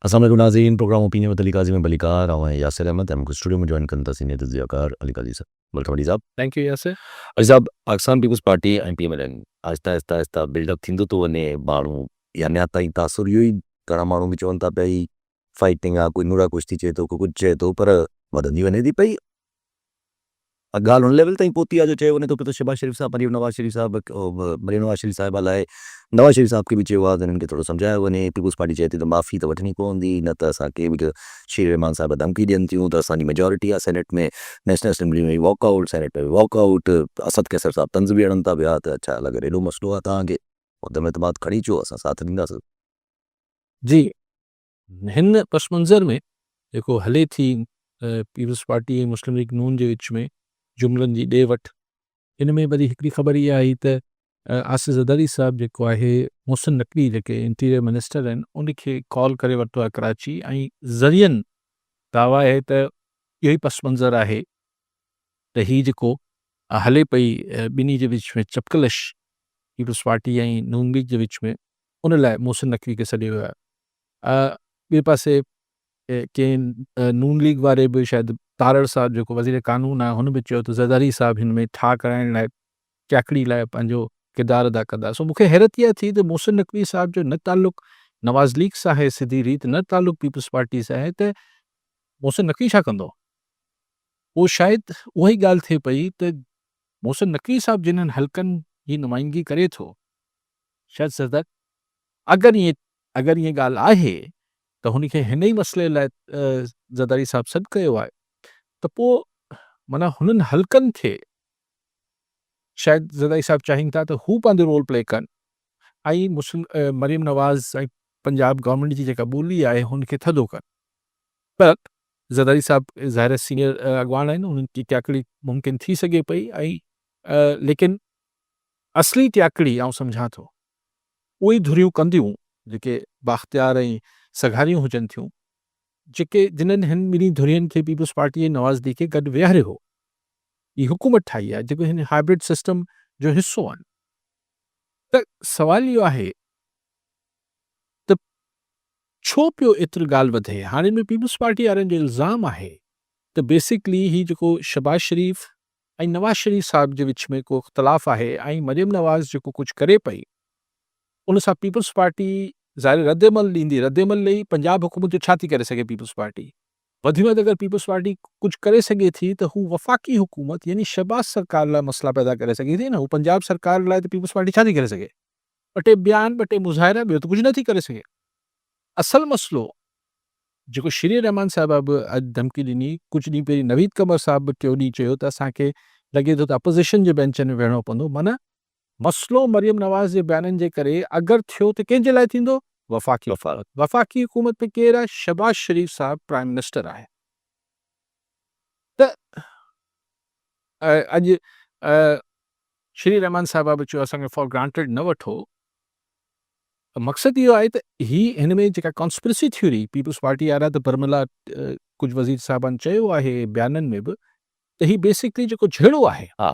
अस्सलाम वालेकुम नाज़रीन, programme opinion with Ali Kazim बलिकार और यासिर अहमद हमको स्टूडियो में जॉइन करता सीनियर तजज़ियाकार अली काज़ी साहब। वेलकम अली साहब। Thank you Yasir. अली साहब, पाकिस्तान पीपल्स पार्टी ऐं PMLN आहिस्ता आहिस्ता आहिस्ता बिल्डअप थींदो थो वञे। माण्हू या अञा ताईं तासुर इहो ई घणा माण्हू बि चवनि था पिया ही फाइटिंग आहे, कोई नूरा कुश्ती चए थो, कोई कुझु चए थो, पर वधंदी वञे थी पई। ॻाल्हि हुन लेवल ताईं पहुती आहे जो चयो वञे थो पियो त शहबाज़ शरीफ़ साहब मरीम नवाज़ शरीफ़ साहब मरीम नवाज़ शरीफ़ साहिबा लाइ नवाज़ शरीफ़ साहब खे बि चयो आहे त हिननि खे थोरो सम्झायो वञे। पीपल्स पार्टी चए थी त माफ़ी त वठणी पवंदी, न त असांखे बि शीर रहमान साहिब धमकी ॾियनि थियूं त असांजी मेजॉरिटी आहे सेनेट में, नेशनल असेंबली में वॉकआउट, सेनेट में वॉकआउट। असद कैसर साहब तंज़ बि हणनि था पिया त अच्छा अगरि एॾो मसइलो आहे तव्हांखे उदम एतमाद खणी अचो, असां साथ ॾींदासीं। जी, हिन पस मंज़र में जेको हले थी पीपल्स पार्टी ऐं मुस्लिम लीग नून जे विच में जुमिलनि जी ॾे वठि, हिन में वरी हिकिड़ी ख़बर इहा आई त आसिफ़ ज़रदारी साहब जेको आहे मोहसिन नक़वी जेके इंटीरियर मिनिस्टर आहिनि उनखे कॉल करे वरितो आहे कराची ऐं ज़रियनि दावा आहे त इहो ई पस मंज़र आहे त हीअ जेको हले पई ॿिन्ही जे विच में चपकलश पीपल्स पार्टी ऐं नून लीग जे विच में, उन लाइ मोहसिन नक़वी खे सॾियो वियो आहे। ॿिए पासे कंहिं नून लीग वारे बि शायदि तारड़ साहब जेको वज़ीर क़ानून आहे हुन बि चयो त ज़रदारी साहब हिन में ठाह कराइण लाइ चाकड़ी लाइ पंहिंजो किरदारु अदा कंदा। सो मूंखे हैरत इहा थी त मोहसिन नक़वी साहब जो न ताल्लुक़ नवाज़ लीग सां आहे सिधी रीति, न ताल्लुक़ पीपल्स पार्टी सां आहे, त मोहसिन नक़वी छा कंदो? पोइ शायदि उहा ई ॻाल्हि थिए पई त मोहसिन नक़वी साहब जिन्हनि हल्कनि जी नुमाइंदगी करे थो, शायदि ज़रदार अगरि ईअं ॻाल्हि आहे त हुनखे हिन ई मसइले लाइ ज़रदारी साहब सॾु कयो आहे, त पोइ माना हुननि हल्कनि खे शायदि ज़रदारी साहब चाहिनि था त हू पंहिंजो रोल प्ले कनि ऐं मरीम नवाज़ ऐं पंजाब गवर्नमेंट जी जेका ॿोली आहे हुनखे थधो कनि। पर ज़रदारी साहब ज़ाहिर सीनियर अॻवान आहिनि, उन्हनि जी त्याकड़ी मुमकिन थी सघे पई ऐं लेकिन असली त्याकड़ी आउं सम्झां थो उहे धुरियूं कंदियूं जेके बाख़्तियार ऐं सघारियूं हुजनि थियूं, जेके जिन्हनि हिन ॿिन्ही धुरियुनि खे पीपल्स पार्टी ऐं नवाज़ लीग खे गॾु विहारियो हो, ही हुकूमत ठाही आहे जेको हिन हाइब्रिड सिस्टम जो हिसो आहिनि। त सवाल इहो आहे त छो पियो एतिरी ॻाल्हि वधे? हाणे में पीपल्स पार्टी वारनि जो इल्ज़ाम आहे त बेसिकली ही जेको शहबाज शरीफ़ ऐं नवाज़ शरीफ़ साहब जे विच में को इख़्तिलाफ़ आहे ऐं मरीम नवाज़ जेको कुझु करे पई उन सां पीपल्स पार्टी ज़ाहिर रद्दमल ॾींदी। रद्दमल ॾेई पंजाब हुकूमत जो छा थी करे सघे पीपल्स पार्टी? वधि में वधि अगरि पीपल्स पार्टी कुझु करे सघे थी त हू वफ़ाक़ी हुकूमत यानी शहबाज सरकार लाइ मसइला पैदा करे सघे थी न। हू पंजाब सरकार लाइ त पीपल्स पार्टी छा थी करे सघे? ॿ टे बयान, ॿ टे मुज़ाहिरा, ॿियो त कुझु नथी करे सघे। असल मसइलो जेको श्री रहमान साहिबा बि अॼु धमकी ॾिनी, कुझु ॾींहं पहिरीं नवीद कमर साहब बि टियों ॾींहुं चयो त असांखे लॻे थो त अपोज़िशन जे बेंचनि में वेहणो पवंदो। माना मसइलो मरियम नवाज़ जे बयाननि जे करे अगरि थियो त कंहिंजे लाइ थींदो? वफ़ाक़ी हुकूमत। वफ़ाक़ी हुकूमत में केरु आहे? शहबाज शरीफ़ साहब प्राइम मिनिस्टर आहे। त अॼु श्री रहमान साहिबा बि चयो असांखे फॉर ग्रांटेड न वठो। मक़सदु इहो आहे त ही हिन में जेका कॉन्स्पिरेसी थ्योरी पीपल्स पार्टी वारा त बरमला कुझु वज़ीर साहिबान चयो आहे बयाननि में बि त ही बेसिकली जेको झेड़ो आहे हा,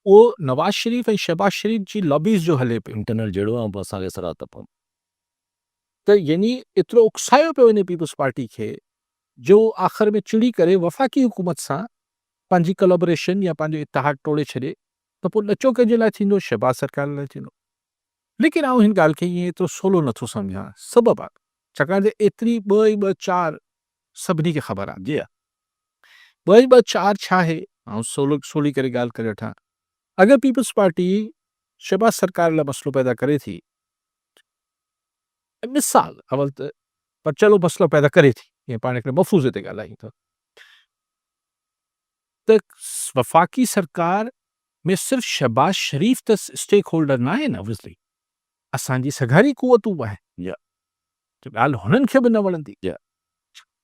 उहो नवाज़ शरीफ़ ऐं शहबाज शरीफ़ जी लॉबीज़ जो हले पियो। इंटरनल जहिड़ो ऐं पोइ असांखे सराहत पवंदी। त यानी एतिरो उकसायो पियो हिन पीपल्स पार्टी खे जो आख़िर में चिड़ी करे वफ़ाक़ी हुकूमत सां पंहिंजी कोलैबोरेशन या पंहिंजो इतिहाद टोड़े छॾे त पोइ नचो कंहिंजे लाइ थींदो? शहबाज सरकार लाइ थींदो। लेकिन आउं हिन ॻाल्हि खे ईअं एतिरो सवलो नथो सम्झां। सबबु आहे छाकाणि त एतिरी 2 ई 2 4 सभिनी खे ख़बर आहे। जी हा। 2 ई 2 4 छा आहे? आउं सवली करे ॻाल्हि करे वठां। अगरि पीपल्स पार्टी शहबाज सरकार लाइ मसइलो पैदा करे थी, मिसाल अवल त पर चलो मसइलो पैदा करे थी, ईअं पाण हिकिड़े मफ़ूज़े ते ॻाल्हायूं था, त वफ़ाक़ी सरकार में सिर्फ़ शहबाज शरीफ़ त स्टेक होल्डर न आहे न ऑब्वियसली। असांजी सघारी क़ुवतूं बि आहिनि। या त ॻाल्हि हुननि खे बि न वणंदी। या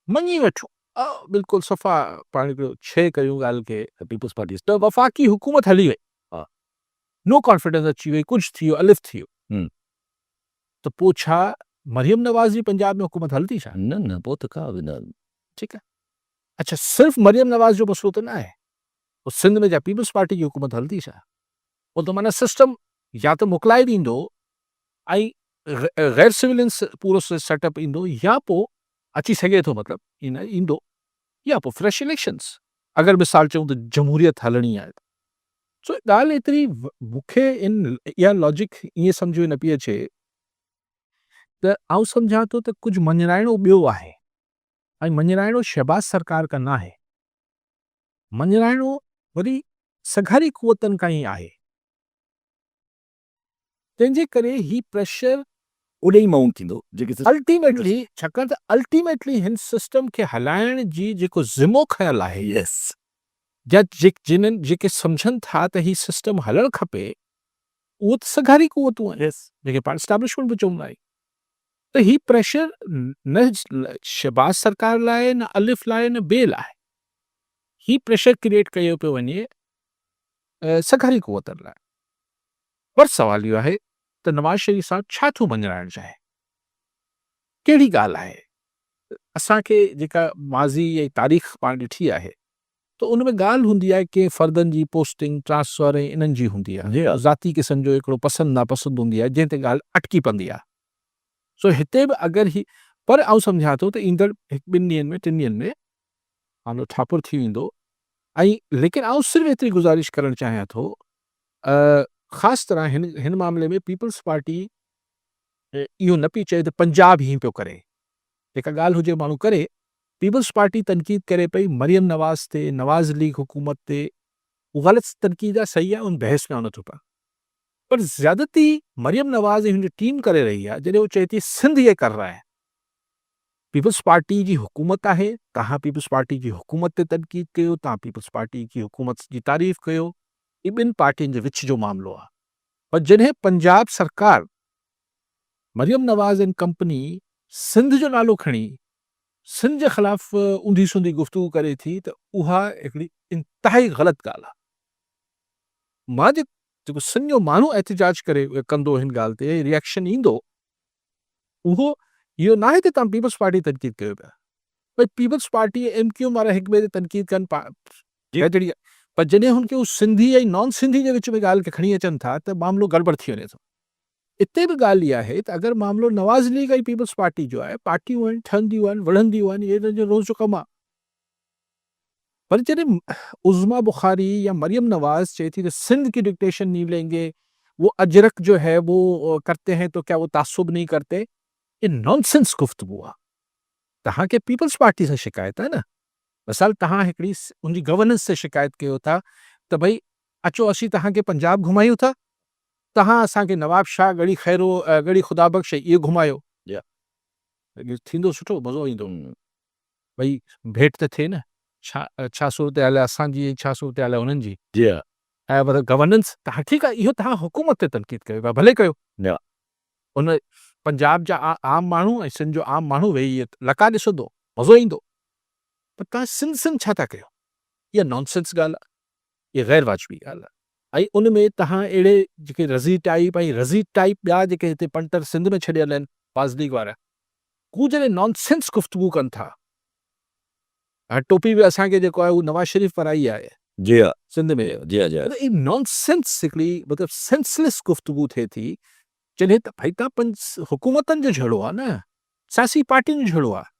मञी वठूं बिल्कुलु सफ़ा पाण हिकिड़ो छह कयूं ॻाल्हि खे पीपल्स पार्टी त वफ़ाक़ी हुकूमत हली वई, हा। नो कॉन्फिडेंस अची वई, कुझु थी वियो, अलिफ थी वियो, हम्म, त पोइ छा मरियम नवाज़ जी पंजाब में हुकूमत हलंदी छा? न न पोइ त का बि न। ठीकु आहे। अच्छा, सिर्फ़ मरियम नवाज़ जो मसइलो त न आहे, पोइ सिंध में जा पीपल्स पार्टी जी हुकूमत हलंदी छा? पोइ त माना सिस्टम या त मोकिलाए ॾींदो ऐं गैर सिविलियन पूरो सेटअप ईंदो या पोइ अची सघे थो मतिलबु इन ईंदो या पोइ फ्रेश इलेक्शन्स अगरि मिसाल चऊं त जमहूरियत हलणी आहे सो ॻाल्हि एतिरी मूंखे इन इहा लॉजिक ईअं सम्झ में न पई अचे त आउं सम्झां थो त कुझु मञराइणो ॿियो आहे ऐं मञराइणो शहबाज सरकार खां न आहे मञराइणो वरी सघारी क़ुवतनि खां ई आहे तंहिंजे करे ही प्रेशर ओॾे ई माउंट थींदो जेके अल्टीमेटली छाकाणि त अल्टीमेटली हिन सिस्टम खे हलाइण जी जेको ज़िमो खयल आहे यस या जिन्हनि जेके सम्झनि था त ही सिस्टम हलणु खपे उहो त सघारी क़ुवतूं आहिनि जेके पाण स्टैब्लिशमेंट बि चवंदा आहियूं त ही प्रेशर न शहबाज सरकार लाइ न अलिफ लाइ न ॿिए लाइ ही प्रेशर क्रिएट कयो पियो वञे सघारी क़ुवतनि लाइ पर सवाल इहो आहे त नवाज़ शरीफ़ साहब छा थो मञराइणु चाहे कहिड़ी ॻाल्हि आहे असांखे जेका माज़ी ऐं तारीख़ पाण ॾिठी आहे त उन में ॻाल्हि हूंदी आहे के फ़र्दनि जी पोस्टिंग ट्रांसफर ऐं इन्हनि जी हूंदी आहे ज़ाती क़िस्म जो हिकिड़ो पसंदि नापसंदि हूंदी आहे जंहिं ते ॻाल्हि अटकी पवंदी आहे सो हिते बि अगरि ही पर आउं सम्झां थो त ईंदड़ 2 ॾींहंनि में 3 ॾींहंनि में मानो ठापुर थी वेंदो ऐं लेकिन आउं सिर्फ़ु एतिरी गुज़ारिश करणु चाहियां थो ख़ासि तरह हिन मामले में पीपल्स पार्टी इहो न पई चए त पंजाब हीअं पियो करे जेका ॻाल्हि हुजे माण्हू करे पीपल्स पार्टी तनक़ीद करे पई मरियम नवाज़ ते नवाज़ लीग हुकूमत ते उहा ग़लति तनक़ीद आहे सही आहे उन बहस में नथो पए पर ज़्यादती मरियम नवाज़ ऐं हुनजी टीम करे रही आहे जॾहिं उहो चए थी सिंध ये कर रहा है पीपल्स पार्टी जी हुकूमत आहे तव्हां पीपल्स पार्टी जी हुकूमत ते तनक़ीद कयो तव्हां पीपल्स पार्टी जी हुकूमत जी तारीफ़ कयो ही ॿिनि पार्टियुनि जे विच जो मामिलो आहे पर जॾहिं पंजाब सरकार मरियम नवाज़ एंड कंपनी सिंध जो नालो खणी सिंध जे ख़िलाफ़ ऊंधी सूंधी गुफ़्तगू करे थी त उहा हिकिड़ी इंतिहाई ग़लति ॻाल्हि आहे मां जेको सिंध जो माण्हू एहतिजाज करे कंदो हिन ॻाल्हि ते रिएक्शन ईंदो उहो इहो न आहे त तव्हां पीपल्स पार्टी तनक़ीद कयो पिया भई पीपल्स पार्टी MQ वारा हिक ॿिए ते तनक़ीद कनि जहिड़ी पर जॾहिं हुनखे हू सिंधी ऐं नॉन सिंधी जे विच में ॻाल्हि खे खणी अचनि था त मामिलो गड़बड़ थी वञे थो इते बि ॻाल्हि इहा आहे त अगरि मामिलो नवाज़ लीग ऐं पीपल्स पार्टी जो आहे पार्टियूं आहिनि ठहंदियूं आहिनि वढ़ंदियूं आहिनि इहे हिननि जो रोज़ जो कमु आहे पर जॾहिं उज़मा बुखारी या मरियम नवाज़ चए थी त सिंध की डिक्टेशन नहीं लेंगे वो अजरक जो है वो करते हैं तो क्या वो तासुब नहीं करते ये नॉनसेंस गुफ्तगू आहे तव्हांखे पीपल्स पार्टी सां शिकायत आहे न मिसाल तव्हां हिकिड़ी उनजी गवर्नेंस से शिकायत कयो था त भई अचो असीं तव्हांखे पंजाब घुमायूं था तव्हां असांखे नवाब शाह गढ़ी खैरो गढ़ी ख़ुदा बख़्श इहो घुमायो थींदो सुठो मज़ो ईंदो भई भेंट त थिए न छा सूरत हाल आहे असांजी छा सूरत हाल आहे उन्हनि जी ऐं मतिलबु गवर्नेंस तव्हां ठीकु आहे इहो तव्हां हुकूमत ते तनक़ीद कयो था भले कयो उन पंजाब जा आम माण्हू ऐं सिंध जो आम माण्हू वेही लका ॾिसंदो मज़ो ईंदो पर तव्हां सिंध छा था कयो इहा नॉनसेंस ॻाल्हि आहे इहा ग़ैर वाजिबी ॻाल्हि आहे ऐं उन में तव्हां अहिड़े जेके रज़ी टाइप ॿिया जेके हिते पंटर सिंध में छॾियल आहिनि पाज़ लीग वारा हू जॾहिं नॉनसेंस गुफ़्तगू कनि था हाणे टोपी बि असांखे जेको आहे उहो नवाज़ शरीफ़ पराई आहे सिंध में नॉनसेंस हिकिड़ी मतिलबु सेंसलेस गुफ़्तगू थिए थी जॾहिं त भई तव्हां हुकूमतनि जो झगड़ो आहे न सियासी पार्टियुनि जो झगड़ो आहे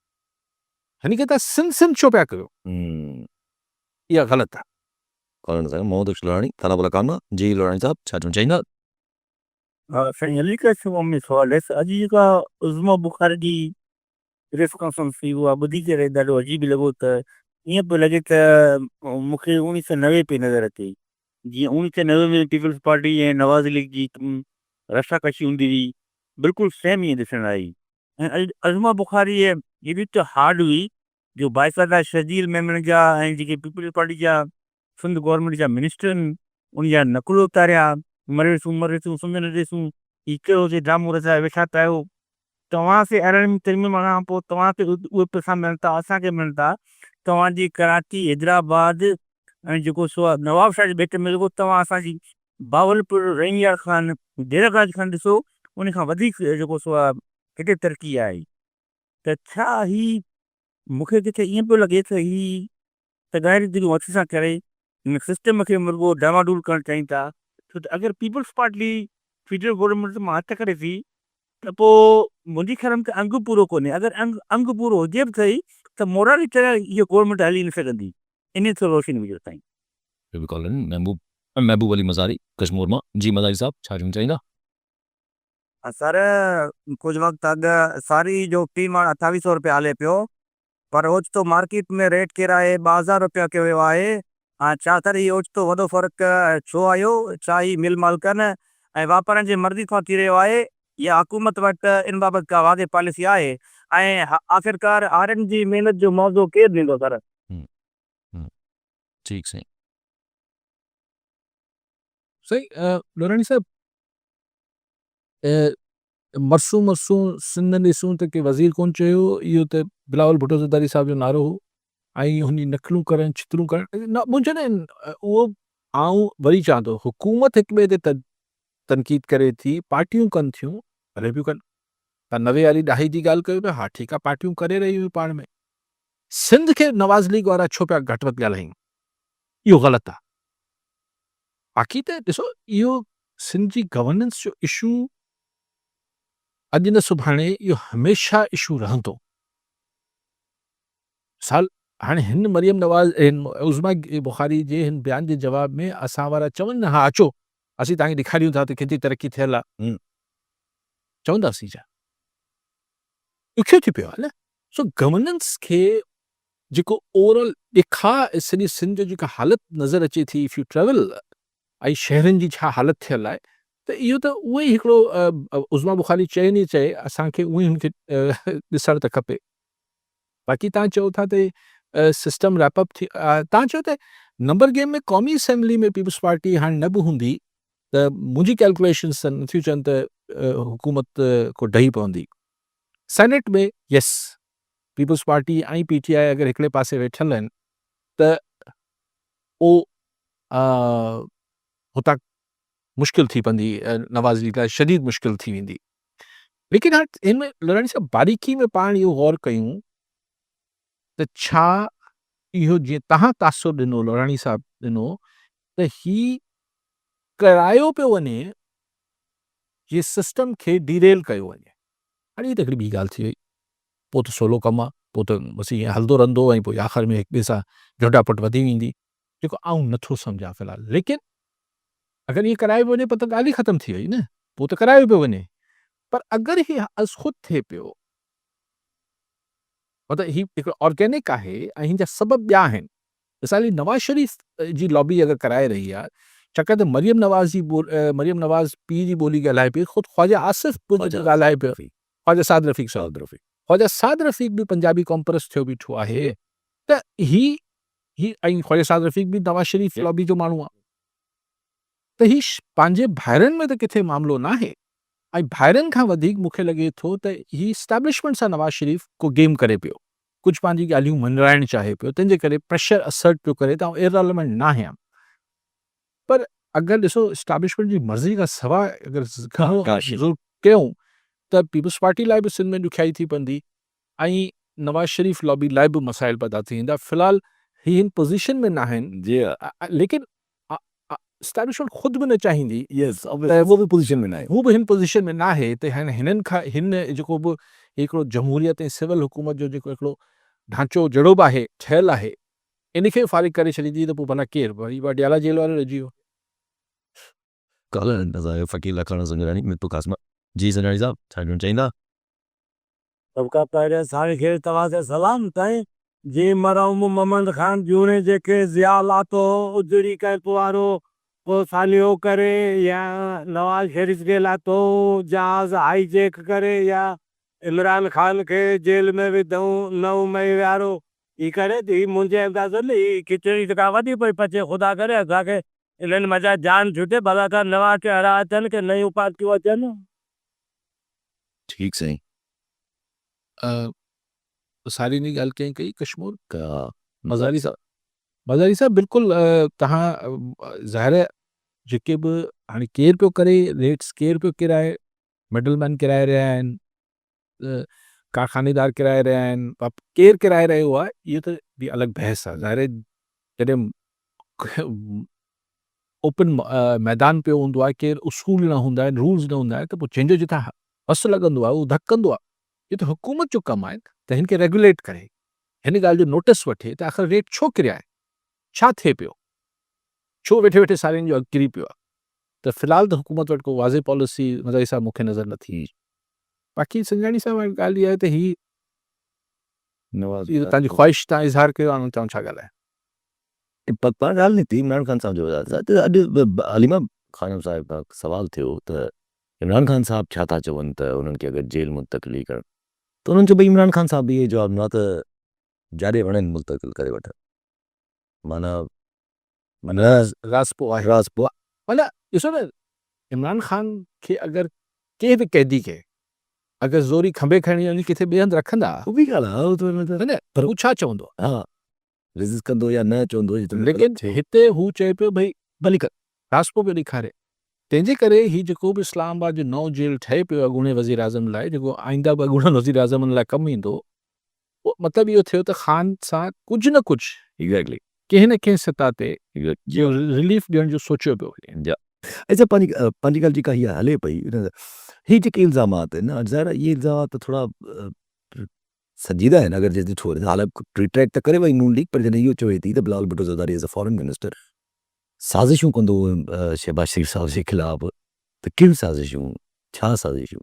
हिन खे तव्हां सिंध छो पिया कयो इहा ग़लति आहे मोहम्मद लोराणी थाना बुलाकाना जी लोराणी साहब छा चवणु चाहींदा साईं अली का में सवाल आहे अॼु जेका उज़मा बुखारी जी प्रेस कॉन्फ्रेंस थी उहा ॿुधी करे ॾाढो अजीब लॻो त ईअं पियो लॻे त मूंखे 1990 पई नज़र अचे जीअं 1990 में पीपल्स पार्टी ऐं नवाज़ लीग जी रसाकशी हूंदी हुई बिल्कुलु सेम ईअं ॾिसणु आई ऐं उज़मा बुखारी एॾी त हार्ड हुई जो बाइसादा शजीर मेमन जा ऐं जेके पीपल्स पार्टी जा सिंध गवर्नमेंट जा मिनिस्टर आहिनि उन जा नकुल उतारिया मरेसूं सिंध न ॾिसूं हीउ कहिड़ो हुजे ड्रामो रचाए वेठा त आहियो तव्हां से अरिड़हं तरमीम खां पोइ तव्हां ते उहे पैसा मिलनि था असांखे मिलनि था तव्हांजी कराची हैदराबाद ऐं जेको सो आहे नवाब शाह जे भेट में जेको तव्हां असांजी बावलपुर रैंगियार ख़ान डेरागाज खान ॾिसो उन खां वधीक जेको सो आहे हिते तरक़ी आहे त छा ही मूंखे किथे ईअं पियो लॻे त ही त ग़ैर दिलियूं हथ सां करे हिन सिस्टम खे रुॻो डामाडूल करणु चाहिनि था छो त अगरि पीपल्स पार्टी फेडरल गवर्नमेंट मां हथ करे थी त पोइ मुंहिंजी ख़्याल में त अंग पूरो कोन्हे, अगरि अंग पूरो हुजे बि सही त मोराली तरह इहा गवर्नमेंट हली न सघंदी, इन ते रोशनी विझो साईं। बिल्कुलु महबूब अली मज़ारी कश्मीर मां। जी मज़ारी साहब छा चवणु चाहींदा? सर कुझु वक़्तु अॻु सारी जो क़ीमत 2800 रुपया हले पियो, पर ओचितो मार्केट में रेट किराए 2000 रुपया कयो वियो आहे। छा करे इहो ओचितो वॾो फ़र्क़ु छो आयो, छा ही मिल मालिकनि ऐं वापारनि जी मर्ज़ी खां थी रहियो आहे, या हुकूमत वटि इन बाबति का वाज़े पॉलिसी आहे, ऐं आख़िरकार हारियुनि जी महिनत जो मुआवज़ो केरु ॾींदो सर? हम्म, हम्म, ठीकु साईं। सही लोराणी साहब, मरसूं सिंध ॾिसूं त के वज़ीर कोन चयो, इहो त बिलावल भुट्टो ज़रदारी साहिब जो नारो हो, ऐं हुन नकलूं करणु छितरूं करणु न मुंहिंजो न उहो आऊं वरी चवां थो, हुकूमत हिक ॿिए ते तनक़ीद करे थी, पार्टियूं कनि थियूं, भले बियूं कनि। तव्हां 90 वारी ॾहाई जी ॻाल्हि कयो पिया, हा ठीकु आहे, पार्टियूं करे रहियूं हुयूं पाण में। सिंध खे नवाज़ लीग वारा छो पिया घटि वधि ॻाल्हायूं, इहो ग़लति आहे। बाक़ी त ॾिसो, इहो सिंध जी गवर्नेंस जो इशू अॼु न सुभाणे इहो हमेशह इशू रहंदो। साल हाणे हिन मरियम नवाज़ उज़मा बुखारी जे हिन बयान जे जवाब में असां वारा चवनि न, हा अचो असीं तव्हांखे ॾेखारियूं था त केतिरी तरक़ी थियल आहे, चवंदासीं छा? ॾुखियो थी पियो आहे न। सो गवर्नेंस खे जेको ओवरऑल ॾेखार सॼी सिंध जो जेका हालति नज़र अचे थी, इफ यू ट्रेवल, ऐं शहरनि जी छा हालति थियल आहे, त इहो त उहो ई हिकिड़ो उज़मा बुखारी चए न चए, असांखे उहो ई हुनखे ॾिसणु त खपे। बाक़ी तव्हां चओ था त सिस्टम रैपअप थी, तव्हां चओ त नंबर गेम में क़ौमी असेंबली में पीपल्स पार्टी हाणे न बि हूंदी त मुंहिंजी कैलकुलेशन्स नथियूं चवनि त हुकूमत को ढही पवंदी। सेनेट में यस, पीपल्स पार्टी ऐं पीटीआई अगरि हिकिड़े पासे वेठल आहिनि त उहो हुतां मुश्किल थी पवंदी, नवाज़ लीग लाइ शदीद मुश्किल थी वेंदी। लेकिन हाणे हिन में लोराणी साहब बारीकी में पाण इहो गौर कयूं त छा इहो जीअं तव्हां तासुर ॾिनो, लोराणी साहब ॾिनो, त ही करायो पियो वञे, ये सिस्टम खे डीरेल कयो वञे। हाणे हीअ त हिकिड़ी ॿी ॻाल्हि थी वई, पोइ त सोलो कमु आहे, पोइ त बसि ईअं हलंदो रहंदो, ऐं पोइ आख़िर में हिक ॿिए सां झोटापट वधी वेंदी, जेको आऊं नथो सम्झां फ़िलहाल। लेकिन अगरि ईअं करायो वञे पोइ त ॻाल्हि ई ख़तमु थी वई न, पोइ त करायो पियो वञे। पर अगरि हीअ ख़ुदि थिए पियो, मतिलबु ही हिकिड़ो ऑर्गेनिक आहे ऐं हिन जा सबब ॿिया आहिनि। मिसाल नवाज़ शरीफ़ जी लॉबी अगरि कराए रही आहे, छाकाणि त मरियम नवाज़ पीउ जी ॿोली ॻाल्हाए पई, ख़ुदि ख्वाजा आसिफ़ ॻाल्हाए पियो, ख्वाजा साद रफ़ीक ख्वाजा साद रफ़ीक बि पंजाबी कॉम परस्त थियो बीठो आहे, त ही ऐं ख्वाजा साद रफ़ीक बि नवाज़ शरीफ़ लॉबी जो माण्हू आहे, त ही पंहिंजे भाइरनि में त किथे मामिलो न आहे। ऐं भाइरनि खां वधीक मूंखे लॻे थो त ही इस्टेब्लिशमेंट सां नवाज़ शरीफ़ को गेम करे पियो, कुझु पंहिंजी ॻाल्हियूं मञाइणु चाहे पियो, तंहिंजे करे प्रेशर असर्ट पियो करे, त आउं इररिलेवेंट न आहियां। पर अगरि ॾिसो इस्टेब्लिशमेंट जी मर्ज़ी खां सवाइ अगरि कयूं त पीपल्स पार्टी लाइ बि सिंध में ॾुखियाई थी पवंदी, ऐं नवाज़ शरीफ़ लॉबी लाइ बि मसाइल पैदा थी वेंदा। फ़िलहाल ही हिन पोज़ीशन में न आहिनि, लेकिन इस्टेब्लिशमेंट ख़ुदि बि न चाहींदी, वो भी पोजीशन में न आहे, हू बि हिन पोज़ीशन में न आहे, त हाणे हिननि खां हिन जेको बि हिकिड़ो जमहूरियत ऐं सिविल हुकूमत जो जेको हिकिड़ो ढांचो जहिड़ो बि आहे, ठहियलु आहे, इनखे फ़ारिग करे छॾींदी त पोइ भला केरु, वरी वाडियाला जेल वारो रहिजी वियो। कल फ़कीर लखण संजरानी मित्तू कासमा। जी संजरानी साहब छा चवणु चाहींदा? सबका पहले सारे खेल तवा से सलाम ताईं। जी मरहूम मोहम्मद खान जूने जेके ज़िया लातो उजड़ी कर पुआरो वो सालियो करे, या नवाज शरीफ के लातो जहाज हाईजेक करे, या इमरान खान के जेल में विधऊं 9 मई वारो ई करे थी मुंहिंजे अंदाज़ में ई खिचड़ी त का वधी पई पचे। ख़ुदा करे असांखे इन्हनि मज़ा जान छुटे, भला का नवाज के हरा अचनि के नयूं पार्टियूं अचनि। ठीकु साईं। सारी नी ॻाल्हि कई कई कश्मीर का मज़ारी साहब बिल्कुलु तव्हां ज़ाहिर आहे जेके बि हाणे केरु पियो करे रेट्स, केरु पियो किराए, मिडलमैन किराए रहिया आहिनि, कारखानेदार किराए रहिया आहिनि, केरु किराए रहियो आहे, इहो त बि अलॻि बहस आहे। ज़ाहिर आहे जॾहिं ओपन मैदान पियो हूंदो आहे, केरु उसूल न हूंदा आहिनि, रूल्स न हूंदा आहिनि, त पोइ जंहिंजो जितां हस लॻंदो आहे, उहो धकंदो आहे। इहो त हुकूमत जो कमु आहे त हिन खे रेगुलेट करे, हिन ॻाल्हि जो नोटिस वठे त आख़िर रेट छो किरिया आहे, छा थिए पियो, छो वेठे वेठे सारियुनि जो अघु किरी पियो आहे। त फ़िलहाल त हुकूमत वटि को वाज़े पॉलिसी नज़र सां मूंखे नज़र नथी। बाक़ी संजानी साहब ॻाल्हि इहा आहे त हीअ नवाज़ तव्हांजी ख़्वाहिश तव्हां इज़हार कयो आहे, तव्हां छा ॻाल्हाए। पता ॻाल्हि न थी इमरान ख़ान साहब जो अॼु हलीमा ख़ानम साहिब खां सवाल थियो त इमरान ख़ान साहब छा था चवनि त उन्हनि खे अगरि जेल मुंतक़िली करणु, त उन्हनि चयो भई इमरान ख़ान साहब बि इहे जवाबु न त जाॾे वणनि मुंतक़िल करे वठनि, माना राज़ पोइ आहे। राज़ पोइ माना ॾिसो न, इमरान ख़ान खे अगरि कंहिं बि कैदी खे अगरि ज़ोरी खंभे खणी वञी किथे ॿिए हंधि रखंदा, उहो बि ॻाल्हि आहे, उहो त न पर हू छा चवंदो, हा रिज़िस्ट कंदो या न चवंदो, लेकिन हिते हू चए पियो भई भली कर, रास्पो पियो ॾेखारे। तंहिंजे करे हीउ जेको बि इस्लामाबाद जो नओं जेल ठहे पियो अॻूणे वज़ीर आज़म लाइ, जेको आईंदा बि अॻूणे वज़ीर आज़म लाइ कमु ईंदो, उहो मतिलबु इहो थियो त ख़ान सां कुझु न कुझु एग्ज़ैक्टली कंहिं न कंहिं सतह ते इहो रिलीफ ॾियण जो सोचियो पियो वञे। अच्छा पंहिंजी ॻाल्हि जेका हीअ हले पई, हीअ जेके इल्ज़ामात आहिनि न, ज़ाहिर आहे इहे इल्ज़ामात थोरा संजीदा आहिनि। अगरि जंहिं थोरे हालांकि रिट्रैक्ट त करे वई नून लीग, पर जॾहिं इहो चवे थी त Bilawal Bhutto Zardari as a foreign minister साज़िशूं कंदो शहबाज शरीफ़ साहब जे ख़िलाफ़, त कहिड़ियूं साज़िशूं, छा साज़िशूं?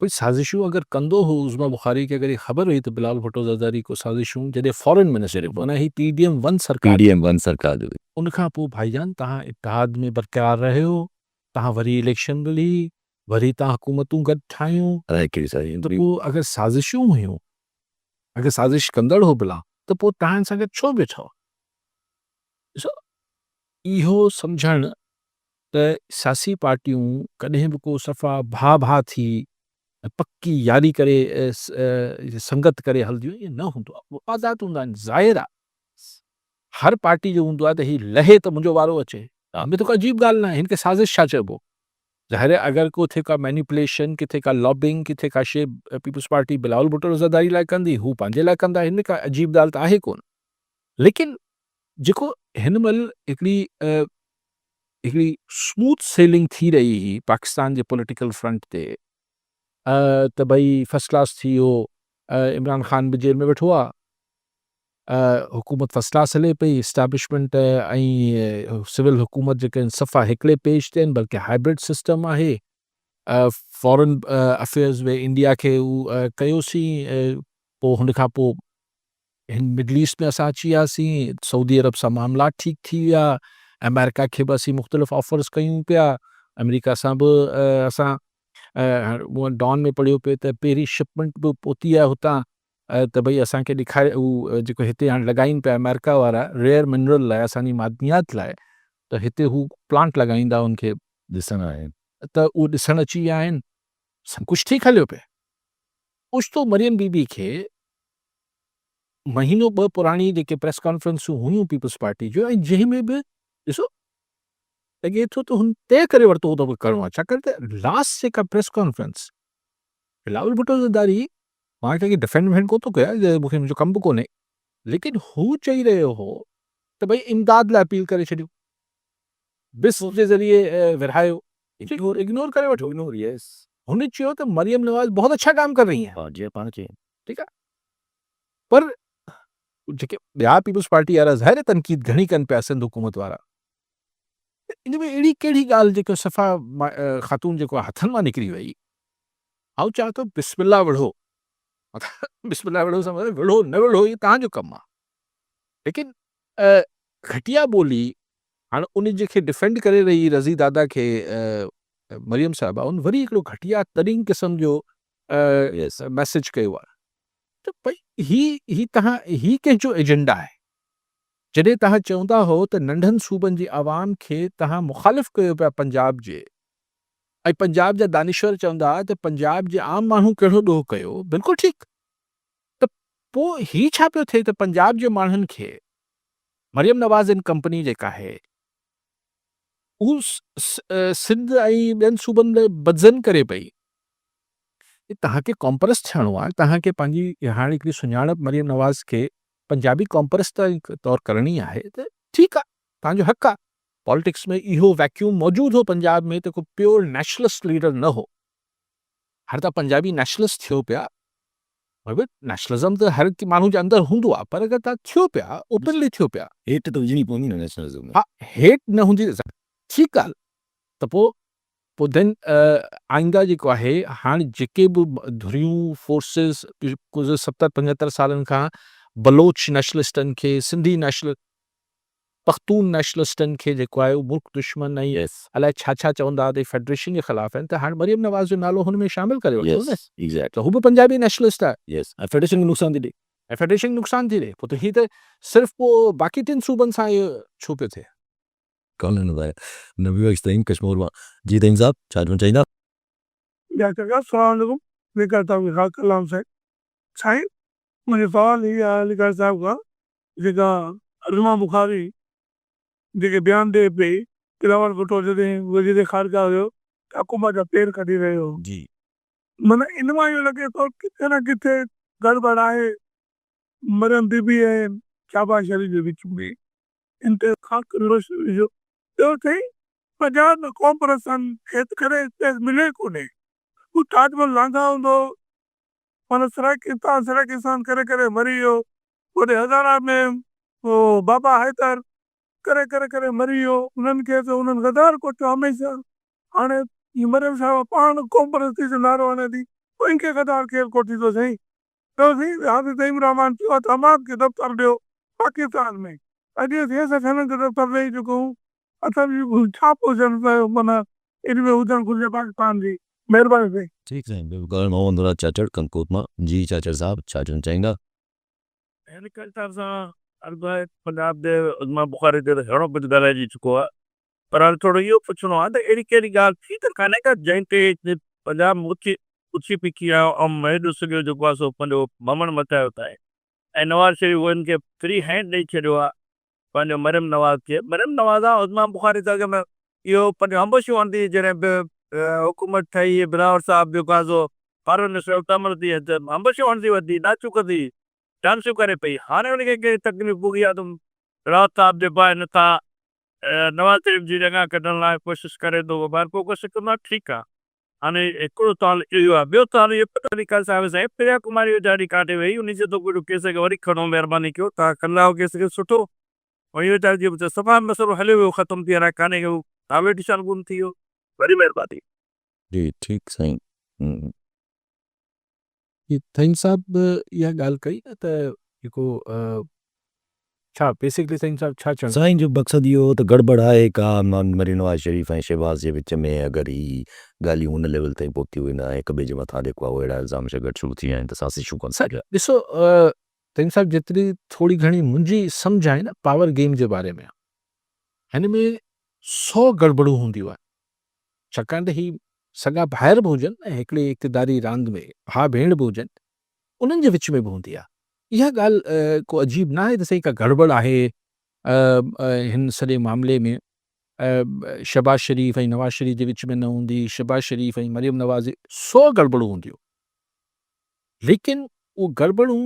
कोई साज़िशूं अगरि कंदो हो उज़मा बुखारी खे अगरि ख़बर हुई त बिलावल भुट्टो ज़रदारी को साज़िशूं जॾहिं फॉरेन मिनिस्टर माना ही PDM-1 सरकार, PDM-1 सरकार जो उनखां पोइ भाईजान तव्हां इत्तेहाद में बरक़रार रहियो, तव्हां वरी इलेक्शन मिली, वरी तव्हां हुकूमतूं गॾु ठाहियूं, अलाए कहिड़ी साज़िशूं त पोइ अगरि साज़िशूं हुयूं, अगरि साज़िश कंदड़ हो बिला, त पोइ तव्हां सां गॾु छो वेठो। ॾिसो इहो सम्झणु त सियासी पार्टियूं कॾहिं बि को सफ़ा भा थी पक्की यारी करे संगत करे हलंदियूं, इहे न हूंदो आहे। मुफ़ादात हूंदा आहिनि, ज़ाहिर आहे हर पार्टी जो हूंदो आहे त हीउ लहे त मुंहिंजो वारो अचे, में त को अजीब ॻाल्हि न आहे, हिन खे साज़िश छा चइबो। ज़ाहिर आहे अगरि किथे का मैनिपुलेशन, किथे का लॉबिंग, किथे का शइ पीपल्स पार्टी बिलावल भुट्टो ज़रदारी लाइ कंदी, हू पंहिंजे लाइ कंदा, हिन में का अजीब ॻाल्हि त आहे कोन। लेकिन जेको हिन महिल हिकिड़ी स्मूथ सेलिंग थी रही हुई पाकिस्तान जे पॉलिटिकल फ्रंट ते, त भई फर्स्ट क्लास थी वियो, इमरान ख़ान बि जेल में वेठो आहे, हुकूमत फर्स्ट क्लास हले पई, इस्टेब्लिशमेंट ऐं सिविल हुकूमत जेके आहिनि सफ़ा हिकिड़े पेज ते आहिनि, बल्कि हाइब्रिड सिस्टम आहे। फॉरेन अफेयर्स में इंडिया खे हू कयोसीं, पोइ हुन खां पोइ हिन मिडल ईस्ट में असां अची वियासीं, सऊदी अरब सां मामला ठीकु थी विया, अमेरिका खे बि असीं मुख़्तलिफ़ ऑफर्स कयूं पिया, अमेरिका सां बि असां डॉन में पढ़ियो पियो त पहिरीं शिपमेंट बि पहुती आहे हुतां, त भई असांखे ॾेखारे हू जेको हिते हाणे लॻाइनि पिया अमेरिका वारा रेयर मिनरल लाइ, असांजी मादनियात लाइ, त हिते हू प्लांट लॻाईंदा उनखे ॾिसण आहे, त उहो ॾिसण अची विया आहिनि, सभु कुझु ठीकु हलियो पियो। ओचितो मरियम बीबी खे महीनो ॿ पुराणी जेके प्रेस कॉन्फ्रेंसूं हुयूं पीपल्स पार्टी जो, ऐं जंहिं में बि ॾिसो लॻे थो त हुन तइ करे वरितो त करिणो आहे, छाकाणि त लास्ट जेका प्रेस कॉन्फ्रेंस बिलावल भुट्टो ज़रदारी, मां कंहिंखे डिफेंड विफेंड कोन थो कयां, मूंखे मुंहिंजो कमु बि कोन्हे, लेकिन हू चई रहियो हो त भई इमदाद लाइ अपील करे छॾियो, बिस जे ज़रिए विरहायो, इग्नोर करे वठो। हुन चयो त मरियम नवाज़ बहुत अच्छा काम कर रही हैं, जीअं पाण चई ठीकु आहे, पर जेके ॿिया पीपल्स पार्टी वारा ज़ाहिर तनक़ीद घणी कनि पिया सिंध हुकूमत वारा, इन में अहिड़ी कहिड़ी ॻाल्हि जेको सफ़ा ख़ातून जेको हथनि मां निकिरी वई, आउं चाहियां थो बिस्मिल्लाह विढ़ो, बिस्मिल्लाह विढ़ो सां विढ़ो न विढ़ो इहो तव्हांजो कमु आहे, लेकिन घटिया ॿोली हाणे उन जेके डिफेंड करे रही रज़ी दादा खे मरियम साहिबा, उन वरी हिकिड़ो घटिया तरीन क़िस्म जो मैसेज कयो आहे, त भई ही तव्हां ही कंहिंजो एजेंडा आहे, जॾहिं तव्हां चवंदा हो त नंढनि सूबनि जी आवाम खे तव्हां मुखालिफ़ कयो पिया पंजाब जे, ऐं पंजाब जा दानिश्वर चवंदा त पंजाब जे आम माण्हू कहिड़ो ॾोह कयो, बिल्कुलु ठीकु, त पोइ ही छा पियो थिए त पंजाब जे माण्हुनि खे मरियम नवाज़ इन कंपनी जेका आहे हू सिंध ऐं ॿियनि सूबनि लाइ बदज़न करे पई, तव्हांखे कॉम्प्रेस थियणो आहे, तव्हांखे पंहिंजी हाणे हिकिड़ी सुञाणप मरियम नवाज़ खे पंजाबी कॉम्प्रेस तौरु करणी आहे, त ठीकु आहे, तव्हांजो हक़ आहे, पॉलिटिक्स में इहो वैक्यूम मौजूदु हो पंजाब में, त को प्योर नेशनलिस्ट लीडर न हो, हाणे त पंजाबी नेशनलिस्ट थियो पिया नेशनलिज़म त हर माण्हू जे अंदरि हूंदो आहे पर अगरि तव्हां थियो पिया ओपनली थियो पिया हेठि त विझणी पवंदी न नेशनलिज़म में। हा हेठि न हूंदी ठीकु आहे त पोइ देन आईंदा जेको आहे हाणे जेके बि धुरियूं फोर्सिस कुझु 70-75 सालनि खां बलोच नेशनलिस्टनि खे सिंधी नेशनल पख्तून नेशनलिस्टनि खे जेको आहे उहो मुल्क दुश्मन ऐं यस अलाए छा छा चवंदा हुआ त फेडरेशन जे ख़िलाफ़ आहिनि त हाणे मरियम नवाज़ जो नालो हुन में शामिलु करे वठो न यस एग्ज़ैक्ट त हू बि पंजाबी नेशनलिस्ट आहे यस ऐं फेडरेशन खे नुक़सान थी ॾे। ऐं फेडरेशन खे नुक़सान थी ॾे पोइ त हीअ त सिर्फ़ु पोइ बाक़ी 3 सूबनि सां इहो छो पियो थिए कॉलोनी ॿुधायो नबी बख्श तईं कश्मीर मां जी तईं साहब छा चवणु चाहींदा? या चङा सवाल लिखा साहब ख़ान कलाम साहिब साईं मुंहिंजो सवाल हीअ आहे लिखा साहिब खां जेका अज़मा बुखारी जेके बयानु ॾिए पई तिलावत भुट्टो जॾहिं वज़ीर ख़ारजा हुयो त हुकूमत जा पेर कढी रहियो जी माना इन मां इहो लॻे थो किथे न किथे गड़बड़ आहे मरियम बीबी ऐं शाहबाज शरीफ़ जे विच में इंतिखाब विझो ॿियो अथई पंजाब में कॉर्पोरेशन हेत करे स्पेस मिले कोन्हे हू ताजमहल लांघा हूंदो माना सराइकिसान करे मरी वियो होॾे हज़ारा में उहो बाबा हैदर करे मरी वियो उन्हनि खे त उन्हनि गदार कोठियो हमेशह हाणे हीअ मरियम साहिब पाण कॉम्परेसी जो नारो हणे थी पोइ इनखे गदार केरु कोठी थो सही ॿियो साईं हाफ़िज़ इब्राहिम रहमान चयो आहे त अमाद खे दफ़्तर ॾियो पाकिस्तान में अॼु थिए थियण जो दफ़्तर ॾेई चुको असांजी छा पोज़ीशन पियो माना इन में हुजणु घुरिजे पाकिस्तान जी महिरबानी साईं ठीकु साईं बिल्कुलु मोहम्मद मुराद चाचड़ कंकोट मां जी चाचड़ साहब छा चवणु चाहींदा? हिन हिसाब सां अर्ज़ु आहे पंजाब जे उज़मा बुखारी ते त घणो कुझु ॻाल्हाइजी चुको आहे पर हाणे थोरो इहो पुछिणो आहे त अहिड़ी कहिड़ी ॻाल्हि थी त कान्हे का जंहिं ते पंजाब उची पिकी आहे ऐं महदूद सॼो जेको आहे सो पंहिंजो भमण मचायो था ऐं नवाज़ शरीफ़ उन्हनि खे फ्री हैंड ॾेई छॾियो आहे पंहिंजो मरियम नवाज़ खे मरियम नवाज़ आहे उज़मा बुखारी त अॻ में इहो पंहिंजो अंबशियूं हंधी जॾहिं बि हुकूमत ठही बिलावर साहब जेको आहे सो पार्वनी तमर थी अंबशियूं हणंदी वधी नाचूं कंदी डांसियूं करे पई हाणे हुनखे कहिड़ी तकलीफ़ भोगी आहे तुम रावत साहब जेको आहे नथा नवाज़ शरीफ़ जी जॻह कढण लाइ कोशिशि करे थो पर को कोशिशि कंदो आहे ठीकु आहे हाणे हिकिड़ो ताल इहो आहे ॿियो ताल इहो तरीक़ा साहिब साईं प्रिया कुमारी जारी काटे वई उन जे तो केस खे वरी खणो महिरबानी कयो तव्हां कंदा केस खे सुठो ऐं इहो चइजे सफ़ा मसइलो हलियो वियो ख़तमु थी हाणे कान्हे को कॉम्पिटिशन गुम थी वियो वरी महिरबानी जी ठीकु साईं थईन साहब इहा ॻाल्हि कई न त जेको छा बेसिकली थईन साहब छा चवणु साईं जो मक़सदु इहो त गड़बड़ आहे का मरियम नवाज़ शरीफ़ ऐं शहबाज़ जे विच में अगरि ही ॻाल्हियूं हुन लेवल ताईं पहुतियूं आहिनि हिक ॿिए जे मथां जेको आहे उहे अहिड़ा इल्ज़ाम शगड़ शुरू थी विया आहिनि त असां इशू कोन सर ॾिसो थईन साहब जेतिरी थोरी घणी मुंहिंजी सम्झ आहे न पावर गेम जे बारे में हिन में 100 गड़बड़ूं हूंदियूं आहिनि छाकाणि त ही सॻा भाइर बि हुजनि ऐं हिकिड़ी इक़्तिदारी रांदि में भाउ भेण बि हुजनि उन्हनि जे विच में बि हूंदी आहे इहा ॻाल्हि को अजीब न आहे त सही का गड़बड़ आहे हिन सॼे मामले में शहबाज शरीफ़ ऐं नवाज़ शरीफ़ जे विच में न हूंदी शहबाज शरीफ़ ऐं मरियम नवाज़ 100 गड़बड़ूं हूंदियूं लेकिन उहे गड़बड़ूं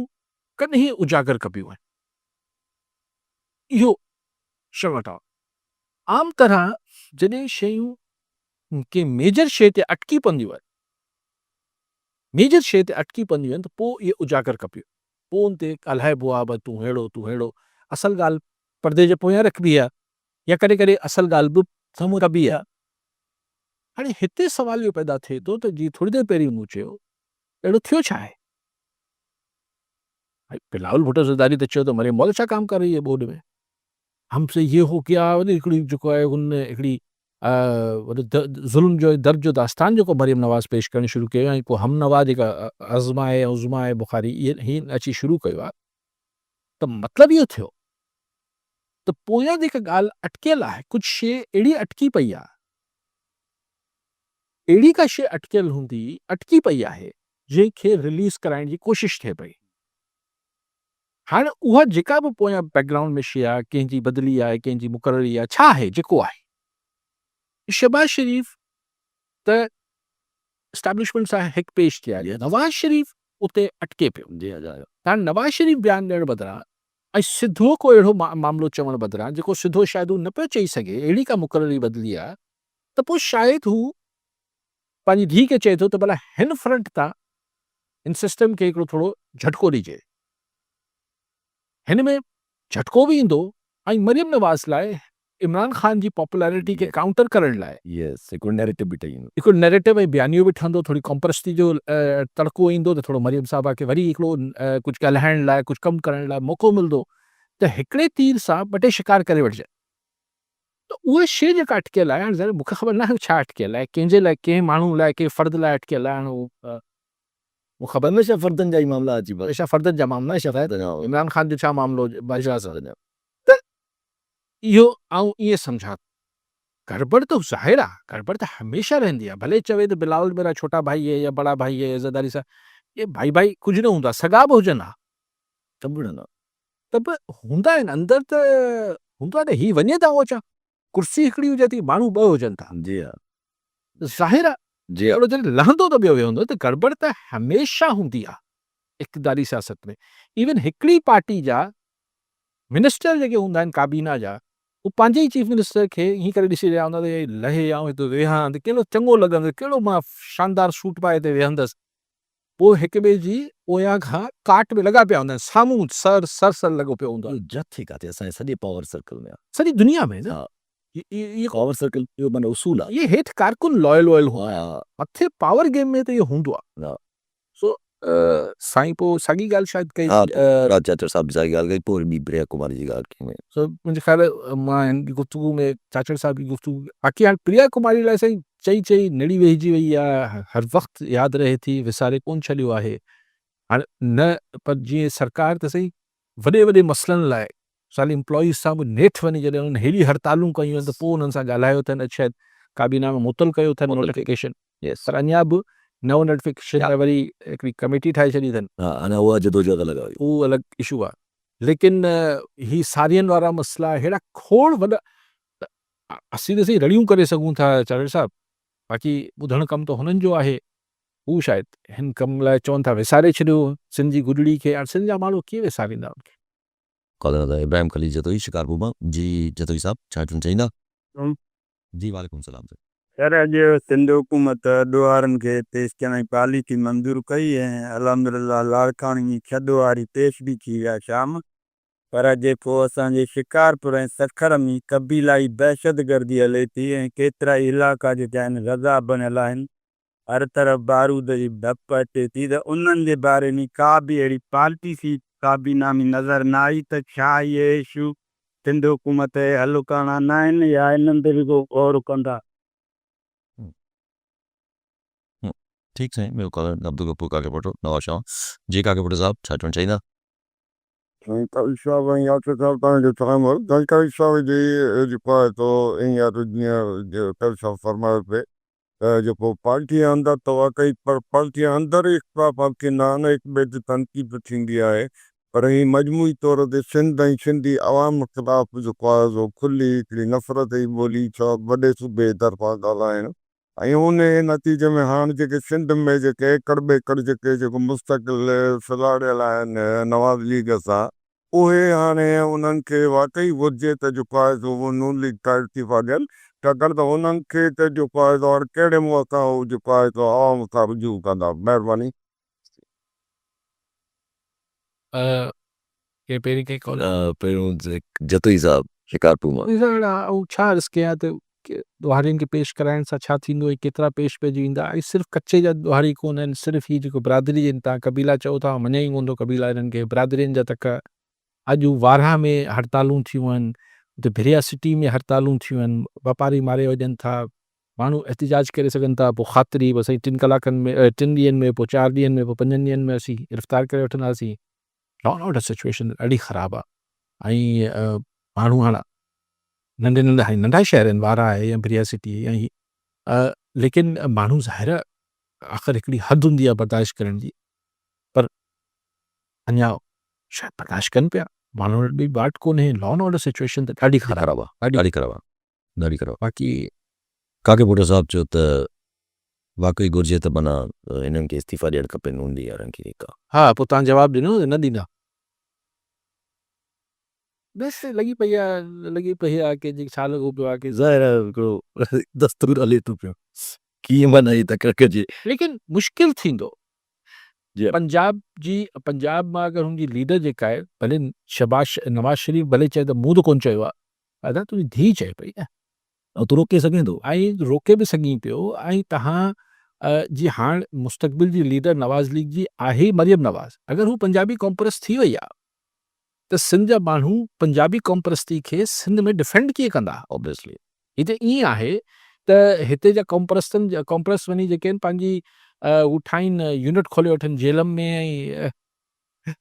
कॾहिं उजागर कबियूं आहिनि इहो शवट आहे आम तरह जॾहिं शयूं के मेजर शइ ते अटकी पवंदियूं आहिनि मेजर शइ ते अटकी पवंदियूं आहिनि त पोइ इहे उजागर कबियूं पोइ उन ते ॻाल्हाइबो आहे भई तूं अहिड़ो असल ॻाल्हि परदे जे पोयां रखबी आहे या कॾहिं कॾहिं असल ॻाल्हि बि साम्हूं कबी आहे हाणे हिते सवाल इहो पैदा थिए थो त जीअं थोरी देरि पहिरीं मूं चयो अहिड़ो थियो छा आहे बिलावल भुट्टो ज़रदारी त चयो त मरियम मौल छा काम कर रही है बोर्ड में हमसे ये हो गया वरी हिकिड़ी जेको आहे हुन हिकिड़ी ज़ुल्म जो दर्द जो दास्तान जेको मरियम नवाज़ पेश करणु शुरू कयो ऐं पोइ हम नवाज़ जेका उज़मा आहे बुखारी इहे अची शुरू कयो आहे त मतिलबु इहो थियो त पोयां जेका ॻाल्हि अटकियल आहे कुझु शइ अहिड़ी अटकी पई आहे अहिड़ी का शइ अटकियल हूंदी अटकी पई आहे जंहिंखे रिलीज़ कराइण जी कोशिशि थिए पई हाणे उहा जेका बि पोयां बैकग्राउंड में शइ आहे कंहिंजी बदिली आहे कंहिंजी मुक़ररी आहे छा आहे जेको आहे शहबाज शरीफ़ त एस्टैब्लिशमेंट सां हिकु पेश थिया नवाज़ शरीफ़ उते अटके पियो जी हाणे नवाज़ शरीफ़ बयानु ॾियण बदिरां ऐं सिधो को अहिड़ो मामिलो चवण बदिरां जेको सिधो शायदि हू न पियो चई सघे अहिड़ी का मुक़ररी बदिली आहे त पोइ शायदि हू पंहिंजी धीउ खे चए थो त भला हिन फ्रंट तां हिन सिस्टम खे हिकिड़ो थोरो झटको ॾिजे, हिन में झटको बि ईंदो ऐं मरियम नवाज़ लाइ इमरान ख़ान जी पॉपुलैरिटी खे काउंटर करण लाइ यस हिकिड़ो नैरेटिव बि ठही वेंदो। हिकिड़ो नैरेटिव ऐं बयानियो बि ठहंदो, थोरी कॉम्परस्टी जो तड़को ईंदो त थोरो मरियम साहिबा खे वरी हिकिड़ो कुझु ॻाल्हाइण लाइ कुझु कमु करण लाइ मौक़ो मिलंदो त हिकिड़े तीर सां ॿ टे शिकार करे वठिजे। त उहे शइ जेका अटकियल आहे, हाणे ज़रा मूंखे ख़बर न आहे छा अटकियल आहे, कंहिंजे लाइ, कंहिं माण्हू लाइ, कंहिं फ़र्द लाइ अटकियल आहे, हाणे उहो ख़बर न हमेशा फर्दनि जा ई मामला अची बसि हमेशा फ़र्दनि जा मामला शायदि इमरान ख़ान जो छा मामिलो बादशाह सां। फर्दनि जा। त इहो आउं ईअं सम्झां, गड़बड़ त ज़ाहिर आहे, गड़बड़ त हमेशह रहंदी आहे, भले चवे त बिलावल मेरा छोटा भाई है या बड़ा भाई है, इज़तदारी सां, ये भाई भाई कुझु न हूंदो आहे, सॻा बि हुजनि हा, चंबड़नि त बि हूंदा आहिनि अंदरि, त हूंदो आहे न, हीउ वञे था उहो छा, कुर्सी हिकिड़ी हुजे थी, माण्हू ॿ हुजनि था, जी हा ज़ाहिर आहे जी हा अहिड़ो जॾहिं लहंदो त ॿियो वेहंदो, त गड़बड़ त हमेशह हूंदी आहे इक़्तिदारी सियासत में। इवन हिकिड़ी पार्टी जा मिनिस्टर जेके हूंदा आहिनि काबीना जा, उहे पंहिंजे ई चीफ मिनिस्टर खे हीअं करे ॾिसी रहिया हूंदा त लहे ऐं हिते वेहां त कहिड़ो चङो लॻंदो, कहिड़ो मां शानदार सूट पाए हिते वेहंदसि, पोइ हिक ॿिए जी पोयां खां काट में लॻा पिया हूंदा आहिनि, साम्हूं सर लॻो पियो हूंदो आहे, इहो जथ ई काथे असांजे सॼे पावर सर्कल में आहे। सॼी दुनिया में न। हा इहे पावर सर्कल इहो माना उसूल आहे। इहे हेठि कारकुन लॉयल हो, हा मथे पावर गेम में त इहो हूंदो आहे। हा सो साईं पोइ साॻी ॻाल्हि शायदि कई, हा राज चाचर साहिब जी साॻी ॻाल्हि कई, पोइ ॿी प्रिया कुमारी जी ॻाल्हि कई में। सो मुंहिंजे ख़्याल मां हिन गुफ़्तगू में चाचड़ साहिब जी गुफ़्तगू, बाक़ी हाणे प्रिया कुमारी लाइ साईं चई निड़ी वेहिजी वई आहे, हर वक़्तु यादि रहे थी, विसारे कोन छॾियो आहे हाणे न, पर जीअं सरकार त सही वॾे वॾे मसइलनि लाइ साली एम्प्लॉईज़ सां बि नेठि वञी जॾहिं उन्हनि हेॾी हड़तालूं कयूं आहिनि, त पोइ उन्हनि सां ॻाल्हायो अथनि, शायदि काबीना में मुतल कयो अथनि नोटिफिकेशन, यस पर अञा बि नओं नोटिफिकेशन लाइ वरी हिकिड़ी कमेटी ठाहे छॾी अथनि, हा अञा उहा जदोजहद अलॻि आहे। उहो अलॻि इशू आहे। लेकिन ही सारियनि वारा मसइला अहिड़ा खोड़ वॾा, असीं त सही रड़ियूं करे सघूं था चाचड़ साहिबु, बाक़ी ॿुधणु कमु त हुननि जो आहे, हू शायदि हिन कम लाइ चवनि था विसारे छॾियो सिंध जी गुॾड़ी खे, हाणे सिंध जा माण्हू कीअं विसारींदा उनखे। कॉलर इब्राहिम खलील जतोई शिकारपुर मां। जी जतोई साहब छा चवणु चाहींदा? जी वालेकुम सलाम सर। सर अॼु सिंध हुकूमत ॾोहारनि खे पेश करण जी पॉलिसी मंज़ूर कई ऐं अलहमदिल्ला लाड़काणी जी छॾ वारी पेश बि थी विया शाम, पर जेको असांजे शिकारपुर ऐं सखर में क़बीलाई दहशतगर्दी हले थी ऐं केतिरा ई इलाइक़ा जेके आहिनि रज़ा बनियल आहिनि, हर तरफ़ बारूद जी धप अचे थी, त उन्हनि जे बारे में का बि अहिड़ी पॉलिसी काबीना में नज़र न आई, त छा इहे इशू सिंध हुकूमत खे हल करणा न आहिनि या इन्हनि ते बि को गौर कंदा? ठीकु साईं, ॿियो कॉलर अब्दुल गफूर काकेपुर नवाज़ शाह। जी काकेपुर साहब छा चवणु चाहींदा? फरमायो पे जेको पार्टी जे अंदरि त वाकई, पर पार्टी जे अंदरि इख़्तिलाफ़ थींदा आहिनि, हिक ॿिए ते तनक़ीद थींदी आहे, पर ही मजमूई तौर ते सिंध ऐं सिंधी अवाम ख़िलाफ़ जेको आहे सो खुली हिकिड़ी नफ़रत जी ॿोली छा वॾे सूबे जे तरफ़ां ॻाल्हाइण, ऐं उन नतीजे में हाणे जेके सिंध में जेके एकड़ ॿेकड़ जेको मुस्तक़िल फिलाड़ियल आहिनि नवाज़ लीग सां, उहे हाणे उन्हनि खे वाकई घुरिजे त जेको आहे सो उहो नून लीग तां इस्तीफ़ा ॾियनि, छाकाणि त उन्हनि खे त जेको आहे सो कहिड़े मुंहं सां उहो जेको आहे सो आवाम सां रुजू कंदा। महिरबानी। के पहिरीं के कॉल पहिरियों जतोई साहब शिकारपुर मां। ऐं छा अर्ज़ु कयां त ॾोहारियुनि खे पेश कराइण सां छा थींदो, ऐं केतिरा पेश पइजी वेंदा, ऐं सिर्फ़ु कचे जा ॾोहारी कोन आहिनि, सिर्फ़ु ही जेको बिरादरी आहिनि, तव्हां कबीला चओ था, मञे ई कोन थो कबीला हिननि खे, बिरादरियुनि जा तक अॼु वारहा में हड़तालूं थियूं आहिनि, उते भिरिया सिटी में हड़तालूं थियूं आहिनि, वापारी मारे वञनि था, माण्हू एहतिजाज करे सघनि था, पोइ ख़ातिरी बसि 3 कलाकनि में 3 ॾींहंनि में, पोइ 4 ॾींहंनि में, पोइ 5 ॾींहंनि में असीं गिरफ़्तार करे वठंदासीं। लॉ एंड ऑर्डर सिचुएशन ॾाढी ख़राबु आहे, ऐं माण्हू हाणे नंढा शहर आहिनि, वारा आहे या भिरिया सिटी आहे, या लेकिन माण्हू ज़ाहिर आख़िर हिकिड़ी हद हूंदी आहे बर्दाश्त करण जी, पर अञा शायदि बर्दाश्त कनि पिया, माण्हू वटि बि बाट कोन्हे, लॉ एंड ऑर्डर सिचुएशन त ॾाढी ख़राबु आहे, ॾाढी ख़राबु आहे, ॾाढी ख़राबु। बाक़ी काकेपुर साहब चयो त वाकई घुरिजे त माना हिननि खे इस्तीफ़ा ॾियणु खपे नून लीग वारनि खे। हा, पोइ तव्हां जवाबु ॾिनो न ॾींदा? बसि लॻी पई आहे कि छा लॻो पियो आहे कि ज़ाहिर आहे हिकिड़ो दस्तूर हले थो पियो। कीअं मनाई त कजे लेकिन मुश्किल थींदो जी। पंजाब मां अगरि हुनजी लीडर जेका आहे भले नवाज़ शरीफ़ भले चए त मूं त कोन चयो आहे दादा तुंहिंजी धीउ चए पई न ऐं तूं रोके सघें थो ऐं रोके बि सघीं पियो ऐं तव्हां जी हाणे मुस्तक़बिल जी लीडर नवाज़ लीग जी आहे मरियम नवाज़ अगरि हू पंजाबी कॉम्प्रेस थी वई आहे त सिंध जा माण्हू पंजाबी कॉम्प्रेस्टी खे सिंध में डिफेंड कीअं कंदा ऑब्वियसली हिते ईअं आहे त हिते जा कॉम्प्रेस वञी जेके आहिनि पंहिंजी हू ठाहिनि यूनिट खोले वठनि जेलम में ऐं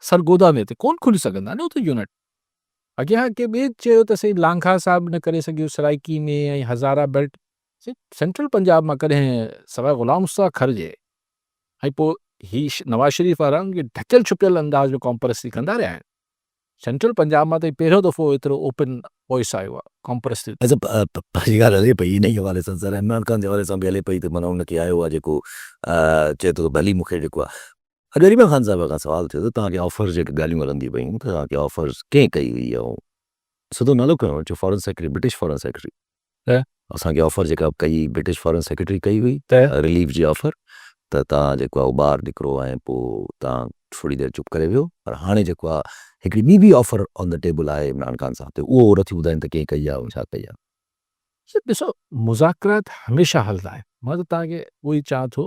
सरगोदा में त कोन खुली सघंदा न उते यूनिट अॻियां के ॿिए चयो त साईं लांघा साहिब न करे सघियो सराइकी में ऐं हज़ारा बेल्ट सेंट्रल पंजाब मां कॾहिं सवाइ ग़ुलाम मुस्तफ़ा खरजे ऐं पोइ नवाज़ शरीफ़ वारा उनखे ढकियल छुपियल अंदाज़ में कॉम्प्रेस कंदा रहिया आहिनि सेंट्रल पंजाब मां त पहिरियों दफ़ो एतिरो ओपन वॉइस आयो आहे कॉम्प्रेस ते अच्छा पंहिंजी ॻाल्हि हले पई इन ई हवाले सां सर इमरान ख़ान जे हवाले सां बि हले पई त माना हुनखे आयो आहे जेको चए थो भली मूंखे जेको आहे अॼु अरीबा ख़ान साहिब खां सुवालु थियो त तव्हांखे ऑफर जेके ॻाल्हियूं हलंदियूं पयूं त तव्हांखे ऑफर्स कंहिं कई हुई ऐं सिधो नालो कयो चयो foreign secretary British foreign secretary त असांखे ऑफर जेका कई ब्रिटिश फॉरेन सेक्रेटरी कई हुई त रिलीफ जी ऑफर त तव्हां जेको आहे ॿाहिरि निकिरो ऐं पोइ तव्हां थोरी देरि चुप करे वियो पर हाणे जेको आहे हिकिड़ी ॿी बि ऑफर ऑन द टेबल आहे इमरान ख़ान साहब ते उहो नथी ॿुधाइनि त कंहिं कई आहे ऐं छा कई आहे ॾिसो मुज़ाकरात हमेशह हलंदा आहिनि मां त तव्हांखे उहो ई चाहियां थो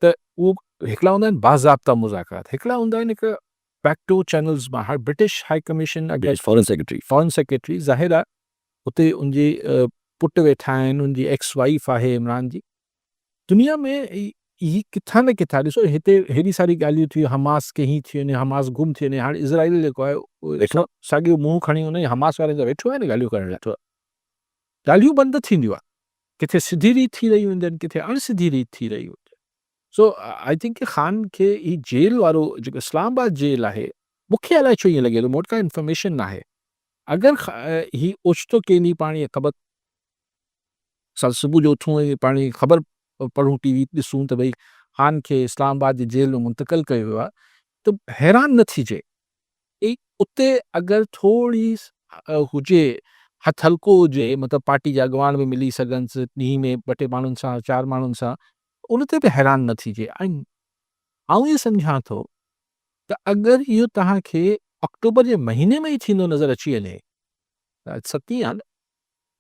त उहो हिकिड़ा हूंदा आहिनि बाज़ाब्ता मुज़ाकरात हिकिड़ा हूंदा आहिनि हिकु बैकडोर चैनल्स मां हाणे British high commission British foreign secretary foreign secretary ज़ाहिर आहे उते उनजी पुट वेठा आहिनि उनजी एक्स वाइफ आहे इमरान जी दुनिया में ही किथां न किथां ॾिसो हिते हेॾी सारी ॻाल्हियूं थियूं हमास के हीअं थी वञे हमास गुम थी वञे हाणे इज़राइल जेको आहे वेठो साॻियो मुंहुं खणी हुन हमास वारे सां वेठो आहे न ॻाल्हियूं करण लाइ ॻाल्हियूं बंदि थींदियूं आहे किथे सिधी रीत थी रहियूं हूंदियूं आहिनि किथे अणसिधी रीत थी रही हुजे सो आई थिंक ख़ान खे ही जेल वारो जेको इस्लामाबाद जेल आहे मूंखे अलाए छो ईअं लॻे थो मूं वटि का इंफॉर्मेशन न आहे अगरि ही ओचितो कंहिं ॾींहुं पाण ख़बर सुबुह जो उथूं ऐं पाण ख़बर पढ़ूं टीवी ॾिसूं त भई ख़ान खे इस्लामाबाद जी जेल में मुंतक़िल कयो वियो आहे त हैरान न थिजे उते अगरि थोरी हुजे हथ हल्को हुजे मतिलबु पार्टी जा अॻवान बि मिली सघनि ॾींहं में ॿ टे माण्हुनि सां चारि माण्हुनि सां उन ते बि हैरान न थिजे ऐं आउं इहो सम्झां थो त अगरि इहो तव्हांखे अक्टूबर जे महीने में ई थींदो नज़र अची वञे त सती आहे न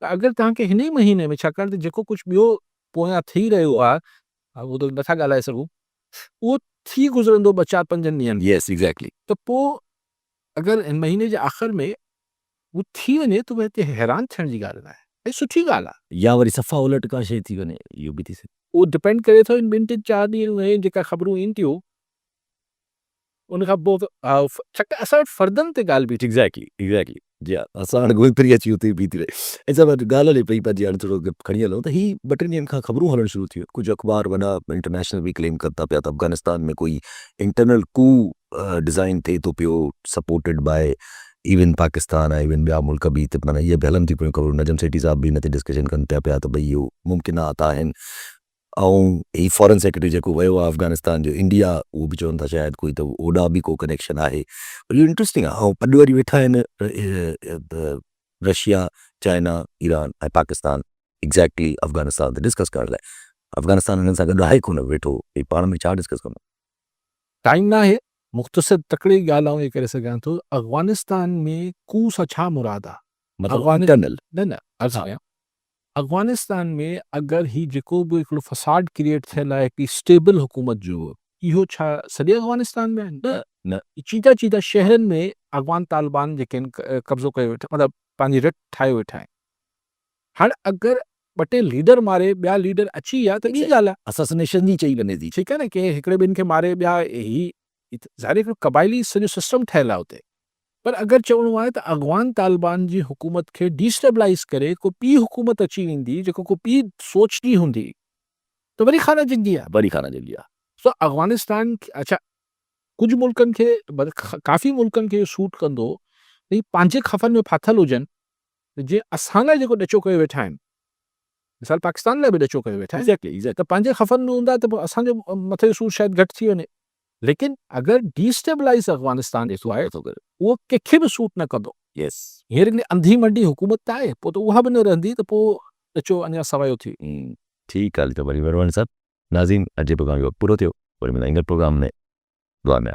त अगरि तव्हांखे हिन ई महीने में छाकाणि त जेको कुझु ॿियो पोयां थी रहियो आहे उहो त नथा ॻाल्हाए सघूं उहो थी गुज़रंदो 2-4-5 ॾींहंनि यस एग्ज़ैक्टली त पोइ अगरि हिन महीने जे आख़िर में उहो थी वञे त हिते हैरान थियण जी ॻाल्हि न आहे ऐं सुठी ॻाल्हि आहे या वरी सफ़ा उलट का शइ थी वञे इहो बि थी सघे उहो डिपेंड करे थो इन 2-4 ॾींहंनि में जेका ख़बरूं ईनि थियूं उन खां पोइ छाकाणि असां वटि फ़र्दनि ते ॻाल्हि बि थी एग्ज़ैक्टली जी हा असां हाणे घुमी फिरी अची हुते बीठी रहे ऐं सभु ॻाल्हि हले पई पंहिंजी हाणे थोरो खणी हलूं त ही 2-3 ॾींहंनि खां ख़बरूं हलणु शुरू थियूं कुझु अख़बार वॾा इंटरनेशनल बि क्लेम कनि था पिया त अफ़गानिस्तान में कोई इंटरनल कू डिज़ाइन थिए थो पियो सपोर्टेड बाय इवन पाकिस्तान आहे इवन ॿिया मुल्क बि हिते माना इहे बि हलनि थियूं पियूं ख़बरूं नजम सेठी साहिब बि हिन ते डिस्कशन कनि पिया त भई इहो मुमकिनात आहिनि ऐं ही फॉरेन सेक्रेटरी जेको वियो आहे अफ़गानिस्तान जो इंडिया उहो बि चवनि था शायदि कोई त ओॾा बि को कनेक्शन आहे इहो इंट्रस्टिंग आहे ऐं पॾु वरी वेठा आहिनि रशिया चाइना ईरान ऐं पाकिस्तान एग्ज़ैक्टली अफ़गानिस्तान ते डिस्कस करण लाइ अफ़गानिस्तान हिननि सां गॾु आहे कोन वेठो भई पाण में छा डिस्कस कंदो टाइम न आहे मुख़्तसिर तकड़ी ॻाल्हि आऊं इहे करे सघां थो अफ़गानिस्तान में कू सां छा मुराद आहे मतिलबु इंटरनल न अर्ज़ु कयां अफ़गानिस्तान में अगरि ही जेको बि हिकिड़ो फसाड क्रिएट थियल आहे हिकिड़ी स्टेबल हुकूमत जो इहो छा सॼे अफ़गानिस्तान में आहे न चीता शहरनि में अफ़गान तालिबान जेके आहिनि कब्ज़ो कयो वेठा मतिलबु पंहिंजी रट ठाहे वेठा आहिनि हाणे अगरि 2 टे लीडर मारे ॿिया लीडर अची विया त ॿी ॻाल्हि आहे असैसिनेशन जी चई वञे थी ठीकु आहे न के हिकिड़े ॿिनि खे मारे ॿिया ही ज़ाहिर हिकिड़ो क़बाइली सॼो सिस्टम ठहियलु आहे उते पर अगरि चवणो आहे त अफ़गान तालिबान जी हुकूमत खे डिस्टेबलाइज़ करे को ॿी हुकूमत अची वेंदी जेको को ॿी सोचणी हूंदी त वरी खाना जंगी आहे सो अफ़गानिस्तान अच्छा कुझु मुल्कनि खे काफ़ी मुल्कनि खे सूट कंदो त पंहिंजे खफ़नि में फाथल हुजनि जीअं असां लाइ जेको ॾचो कयो वेठा आहिनि मिसाल पाकिस्तान लाइ बि ॾचो कयो वेठा आहिनि एग्ज़ैक्टली त पंहिंजे खफ़नि में हूंदा त पोइ असांजो मथे सूर शायदि घटि थी वञे लेकिन अगरि डिस्टेबलाइज़ अफ़गानिस्तान जेको आहे उहो कंहिंखे बि सूट न कंदो यस हींअर हिकिड़ी अंधी मंडी हुकूमत आहे पोइ त उहा बि न रहंदी त पोइ ॾचो अञा सवायो थी ठीकु आहे, त वरी वरवण साहब नाज़ीन अॼु प्रोग्राम जो पूरो थियो, वरी मिलाईंदड़ प्रोग्राम में दुआ में।